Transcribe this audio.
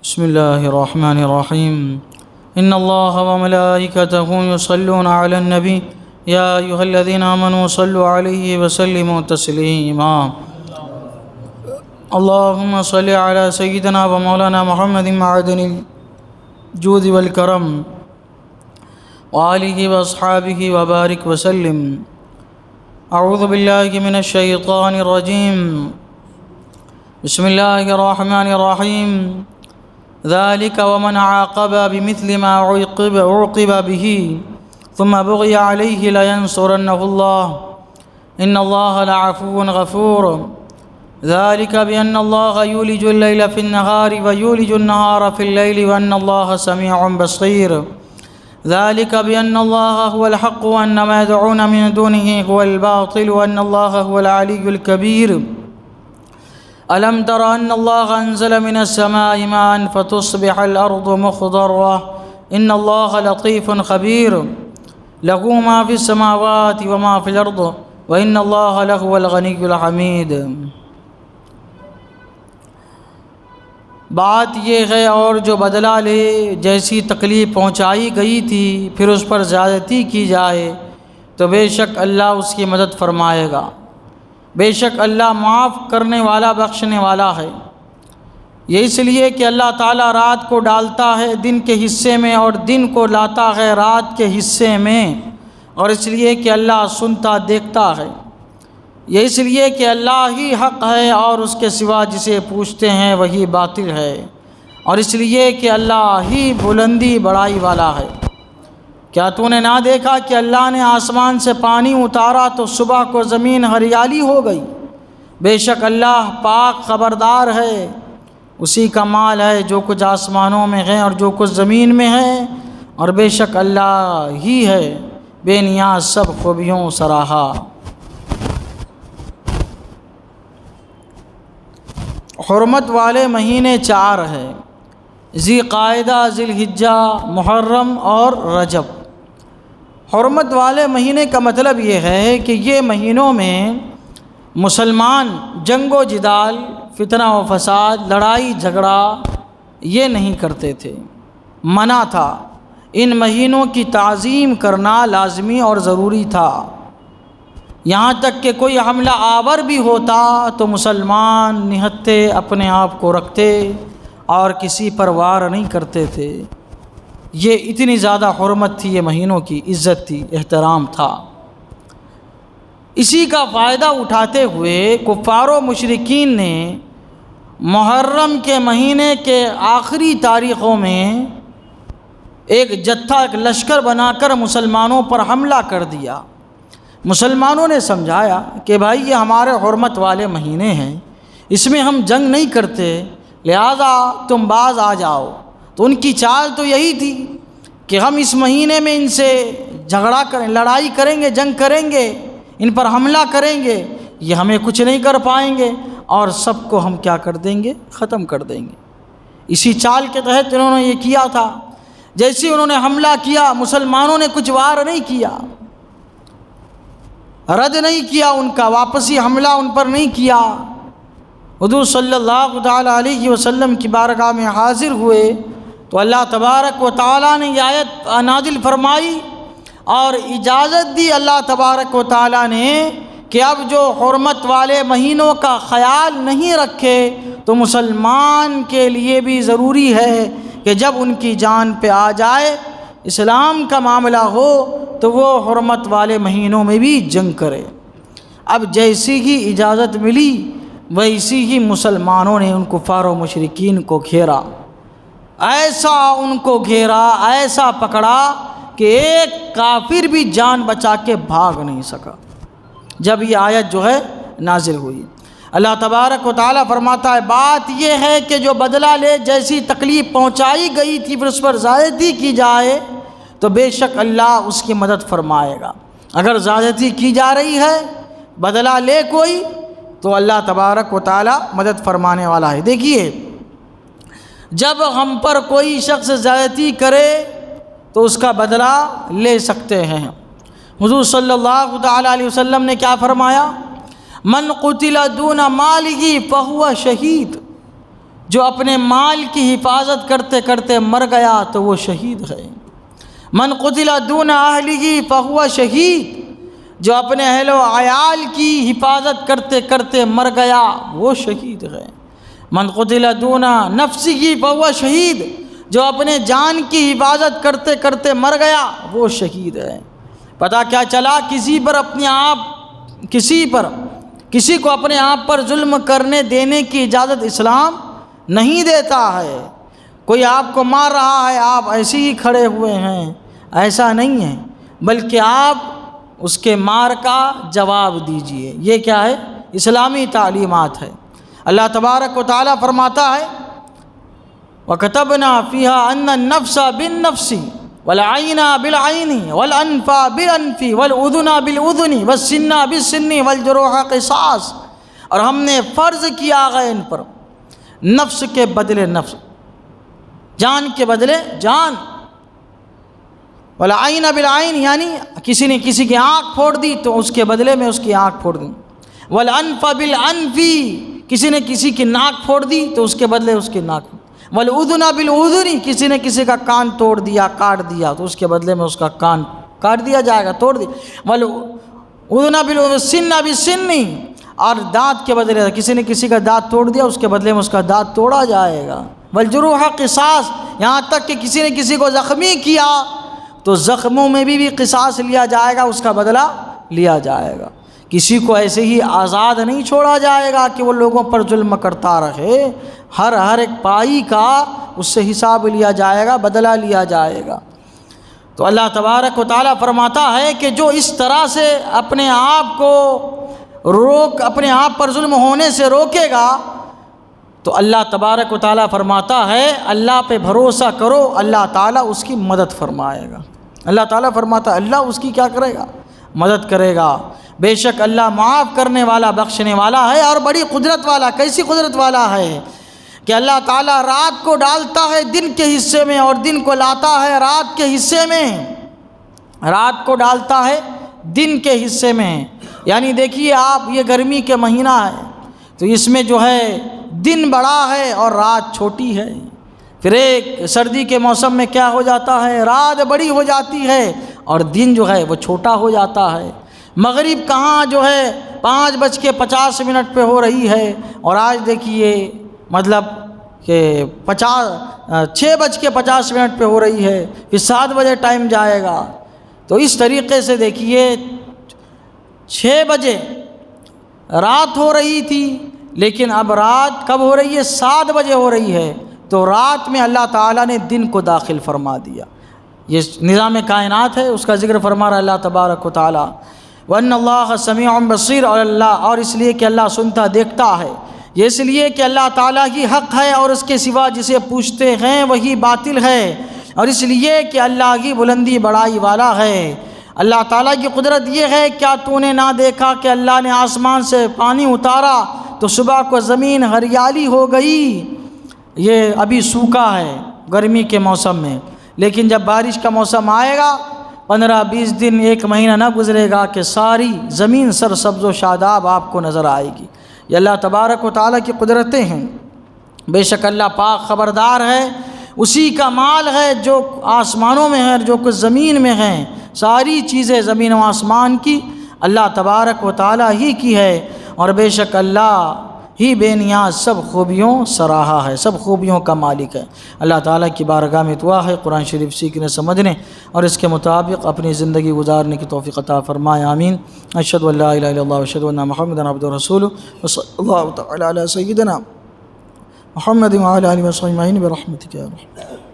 بسم الله الرحمن الرحيم إن الله وملائكته يصلون على النبي يا أيها الذين آمنوا صلوا عليه وسلموا تسليما اللهم صل على سيدنا ومولانا محمد معدن الجود والكرم وآله وأصحابه وبارك وسلم. أعوذ بالله من الشيطان الرجيم. بسم الله الرحمن الرحيم. ذلك ومن عاقب بمثل ما عوقب به ثم بغي عليه لينصرنه الله إن الله لعفو غفور. ذلك بأن الله يولج الليل في النهار ويولج النهار في الليل وأن الله سميع بصير. ذلك بأن الله هو الحق وأن ما يدعون من دونه هو الباطل وأن الله هو العلي الكبير. ألم تر أن الله أنزل من السماء ماء فتصبح الأرض مخضرة إن الله لطيف خبير له ما في السماوات وما في الأرض وإن الله لهو الغني الحميد. بات یہ ہے اور جو بدلہ لے جیسی تکلیف پہنچائی گئی تھی پھر اس پر زیادتی کی جائے تو بے شک اللہ اس کی مدد فرمائے گا. بے شک اللہ معاف کرنے والا بخشنے والا ہے. یہ اس لیے کہ اللہ تعالیٰ رات کو ڈالتا ہے دن کے حصے میں اور دن کو لاتا ہے رات کے حصے میں، اور اس لیے کہ اللہ سنتا دیکھتا ہے. یہ اس لیے کہ اللہ ہی حق ہے اور اس کے سوا جسے پوچھتے ہیں وہی باطل ہے، اور اس لیے کہ اللہ ہی بلندی بڑائی والا ہے. کیا تو نے نہ دیکھا کہ اللہ نے آسمان سے پانی اتارا تو صبح کو زمین ہریالی ہو گئی؟ بے شک اللہ پاک خبردار ہے. اسی کا مال ہے جو کچھ آسمانوں میں ہے اور جو کچھ زمین میں ہے، اور بے شک اللہ ہی ہے بے نیاز سب خوبیوں سراہا. حرمت والے مہینے 4 ہیں: ذی قعدہ، ذی الحجہ، محرم اور رجب. حرمت والے مہینے کا مطلب یہ ہے کہ یہ مہینوں میں مسلمان جنگ و جدال، فتنہ و فساد، لڑائی جھگڑا یہ نہیں کرتے تھے، منع تھا. ان مہینوں کی تعظیم کرنا لازمی اور ضروری تھا. یہاں تک کہ کوئی حملہ آور بھی ہوتا تو مسلمان نہتے اپنے آپ کو رکھتے اور کسی پر وار نہیں کرتے تھے. یہ اتنی زیادہ حرمت تھی، یہ مہینوں کی عزت تھی، احترام تھا. اسی کا فائدہ اٹھاتے ہوئے کفار و مشرکین نے محرم کے مہینے کے آخری تاریخوں میں ایک جتھا، ایک لشکر بنا کر مسلمانوں پر حملہ کر دیا. مسلمانوں نے سمجھایا کہ بھائی یہ ہمارے حرمت والے مہینے ہیں، اس میں ہم جنگ نہیں کرتے، لہذا تم باز آ جاؤ. تو ان کی چال تو یہی تھی کہ ہم اس مہینے میں ان سے جھگڑا کریں، لڑائی کریں گے، جنگ کریں گے، ان پر حملہ کریں گے، یہ ہمیں کچھ نہیں کر پائیں گے اور سب کو ہم کیا کر دیں گے؟ ختم کر دیں گے. اسی چال کے تحت انہوں نے یہ کیا تھا. جیسے انہوں نے حملہ کیا، مسلمانوں نے کچھ وار نہیں کیا، رد نہیں کیا، ان کا واپسی حملہ ان پر نہیں کیا. حضور صلی اللہ تعالیٰ علیہ وسلم کی بارگاہ میں حاضر ہوئے تو اللہ تبارک و تعالیٰ نے یہ آیت نازل فرمائی اور اجازت دی اللہ تبارک و تعالیٰ نے کہ اب جو حرمت والے مہینوں کا خیال نہیں رکھے تو مسلمان کے لیے بھی ضروری ہے کہ جب ان کی جان پہ آ جائے، اسلام کا معاملہ ہو، تو وہ حرمت والے مہینوں میں بھی جنگ کرے. اب جیسی ہی اجازت ملی ویسی ہی مسلمانوں نے ان کفار و مشرکین کو گھیرا. ایسا ان کو گھیرا، ایسا پکڑا کہ ایک کافر بھی جان بچا کے بھاگ نہیں سکا. جب یہ آیت جو ہے نازل ہوئی، اللہ تبارک و تعالیٰ فرماتا ہے بات یہ ہے کہ جو بدلہ لے جیسی تکلیف پہنچائی گئی تھی پھر اس پر زیادتی کی جائے تو بے شک اللہ اس کی مدد فرمائے گا. اگر زیادتی کی جا رہی ہے، بدلہ لے کوئی، تو اللہ تبارک و تعالیٰ مدد فرمانے والا ہے. دیکھیے، جب ہم پر کوئی شخص زیادتی کرے تو اس کا بدلہ لے سکتے ہیں. حضور صلی اللہ تعالیٰ علیہ وسلم نے کیا فرمایا؟ من قتل دون مالہ فہو شہید. جو اپنے مال کی حفاظت کرتے کرتے مر گیا تو وہ شہید ہے۔ من قتل دون اہلہ فہو شہید، جو اپنے اہل و عیال کی حفاظت کرتے کرتے مر گیا وہ شہید ہے۔ من قتل دون نفسہ فہو شہید، جو اپنے جان کی حفاظت کرتے کرتے مر گیا وہ شہید ہے۔ پتہ کیا چلا، کسی کو اپنے آپ پر ظلم کرنے دینے کی اجازت اسلام نہیں دیتا ہے۔ کوئی آپ کو مار رہا ہے، آپ ایسے ہی کھڑے ہوئے ہیں، ایسا نہیں ہے، بلکہ آپ اس کے مار کا جواب دیجئے۔ یہ کیا ہے؟ اسلامی تعلیمات ہے۔ اللہ تبارک و تعالیٰ فرماتا ہے وَكَتَبْنَا فِيهَا أَنَّ النَّفْسَ بِالنَّفْسِ وَالْعَيْنَ بِالْعَيْنِ وَالْأَنْفَ بِالْأَنْفِ وَالْأُذُنَ بِالْأُذُنِ وَالسِّنَّ بِالسِّنِّ وَالْجُرُوحَ قِصَاص، اور ہم نے فرض کیا ہے ان پر نفس کے بدلے نفس، جان کے بدلے جان، وَالْعَيْنَ بِالْعَيْنِ یعنی کسی نے کسی کی آنکھ پھوڑ دی تو اس کے بدلے میں اس کی آنکھ پھوڑ دی، وَالْأَنْفَ بِالْأَنْفِ کسی نے کسی کی ناک پھوڑ دی تو اس کے بدلے اس کی ناک پھوڑ، وَالْأُذُنَ بِالْأُذُنِ کسی نے کسی کا کان توڑ دیا، کاٹ دیا تو اس کے بدلے میں اس کا کان کاٹ دیا جائے گا، توڑ دیا، وَالْأُذُنَ بِالسِّنَّ بِالسِّنِّ اور دانت کے بدلے کسی نے کسی کا دانت توڑ دیا اس کے بدلے میں اس کا دانت توڑا جائے گا، وَالْجُرُوحَ قِصَاص یہاں تک کہ کسی نے کسی کو زخمی کیا تو زخموں میں بھی قصاص لیا جائے گا، اس کا بدلہ لیا جائے گا۔ کسی کو ایسے ہی آزاد نہیں چھوڑا جائے گا کہ وہ لوگوں پر ظلم کرتا رہے، ہر ایک پائی کا اس سے حساب لیا جائے گا، بدلہ لیا جائے گا۔ تو اللہ تبارک و تعالیٰ فرماتا ہے کہ جو اس طرح سے اپنے آپ پر ظلم ہونے سے روکے گا تو اللہ تبارک و تعالیٰ فرماتا ہے اللہ پہ بھروسہ کرو، اللہ تعالیٰ اس کی مدد فرمائے گا۔ اللہ تعالیٰ فرماتا ہے اللہ اس کی کیا کرے گا؟ مدد کرے گا۔ بے شک اللہ معاف کرنے والا، بخشنے والا ہے اور بڑی قدرت والا۔ کیسی قدرت والا ہے کہ اللہ تعالیٰ رات کو ڈالتا ہے دن کے حصے میں اور دن کو لاتا ہے رات کے حصے میں، رات کو ڈالتا ہے دن کے حصے میں۔ یعنی دیکھیے آپ، یہ گرمی کے مہینہ ہے تو اس میں جو ہے دن بڑا ہے اور رات چھوٹی ہے۔ پھر ایک سردی کے موسم میں کیا ہو جاتا ہے، رات بڑی ہو جاتی ہے اور دن جو ہے وہ چھوٹا ہو جاتا ہے۔ مغرب کہاں جو ہے 5:50 پہ ہو رہی ہے اور آج دیکھیے مطلب کہ 6:50 پہ ہو رہی ہے، پھر 7 بجے ٹائم جائے گا۔ تو اس طریقے سے دیکھیے 6 بجے رات ہو رہی تھی لیکن اب رات کب ہو رہی ہے؟ 7 بجے ہو رہی ہے۔ تو رات میں اللہ تعالیٰ نے دن کو داخل فرما دیا۔ یہ نظام کائنات ہے، اس کا ذکر فرما رہا اللہ تبارک و تعالیٰ، وَأَنَّ اللَّهَ سَمِيعٌ بَصِيرٌ، اور اور اس لیے کہ اللہ سنتا دیکھتا ہے، یہ اس لیے کہ اللہ تعالیٰ ہی حق ہے اور اس کے سوا جسے پوچھتے ہیں وہی باطل ہے، اور اس لیے کہ اللہ کی بلندی بڑائی والا ہے۔ اللہ تعالیٰ کی قدرت یہ ہے، کیا تو نے نہ دیکھا کہ اللہ نے آسمان سے پانی اتارا تو صبح کو زمین ہریالی ہو گئی؟ یہ ابھی سوکھا ہے گرمی کے موسم میں، لیکن جب بارش کا موسم آئے گا 15-20 دن 1 مہینہ نہ گزرے گا کہ ساری زمین سرسبز و شاداب آپ کو نظر آئے گی۔ یہ اللہ تبارک و تعالیٰ کی قدرتیں ہیں۔ بے شک اللہ پاک خبردار ہے، اسی کا مال ہے جو آسمانوں میں ہے، جو کچھ زمین میں ہیں، ساری چیزیں زمین و آسمان کی اللہ تبارک و تعالیٰ ہی کی ہے، اور بے شک اللہ ہی بے نیاز سب خوبیوں سراہا ہے، سب خوبیوں کا مالک ہے۔ اللہ تعالیٰ کی بارگاہ میں دعا ہے قرآن شریف سیکھنے، سمجھنے اور اس کے مطابق اپنی زندگی گزارنے کی توفیق عطا فرمائے، آمین۔ اشہد ان لا الہ الا اللہ واشہد ان محمدا عبدہ ورسولہ، وصلی اللہ تعالی علی سیدنا محمد وعلی آلہ وصحبہ اجمعین برحمتک یا رحمۃ۔